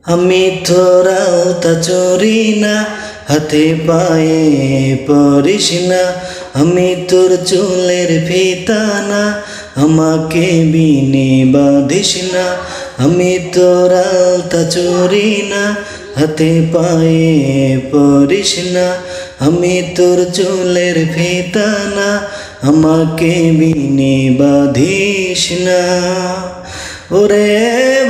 আমি তোরাও তা চরি না, হাতে পায়ে পরিস না। আমি তোর চুলের ফিতা না, আমাকে বিনে বাঁধিস না। আমি তোরাও তা চরি না, হাতে পায়ে পরিস না। আমি তোর চুলের ফিতা না, আমাকে বিনে বাঁধিস না। ওরে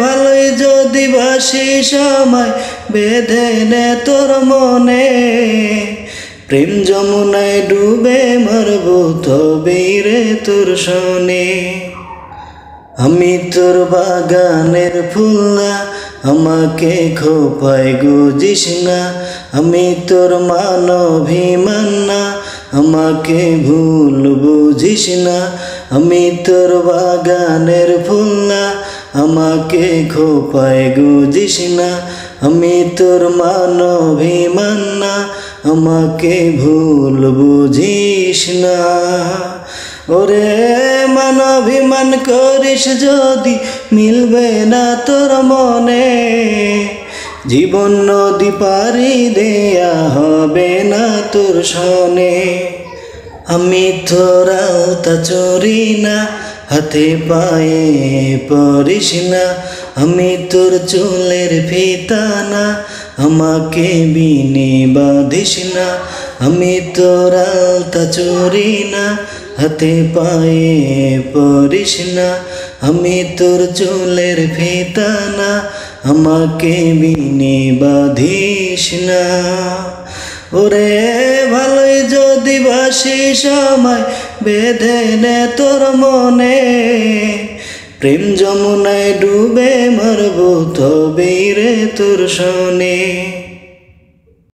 ভালোই যদি বাসিস আমায়, বেঁধে নে তোর মনে। প্রেম যমুনায় ডুবে মরব তবেই রে তোর শোনে। আমি তোর বাগানের ফুল না, আমাকে খোপায় গুজিস না। আমি তোর মান অভিমান না, আমাকে ভুল বুঝিস না। আমি তোর বাগানের ফুল না, আমাকে খোপায় গুজিস না। আমি তোর মান অভিমান না, আমাকে ভুল বুঝিস না। ওরে মান অভিমান করিস যদি, মিলবে না তোর মনে। জীবন নদী পারি দেয়া হবে না তোর সনে। আমি তোরাও তা চরি না, হাতে পায়ে পরিস না। আমি তোর চুলের ফিতা না, আমাকে বিনে বাঁধিস না। আমি তোরাও তা চরি না, হাতে পায়ে পরিস না। আমি তোর চুলের ফিতা না, আমাকে বিনে বাঁধিস না। ওরে ভালোই যদি বাসিস আমায়, বেঁধে নে তোর মনে। প্রেম যমুনায় ডুবে মরব তবেই রে তোর শোনে।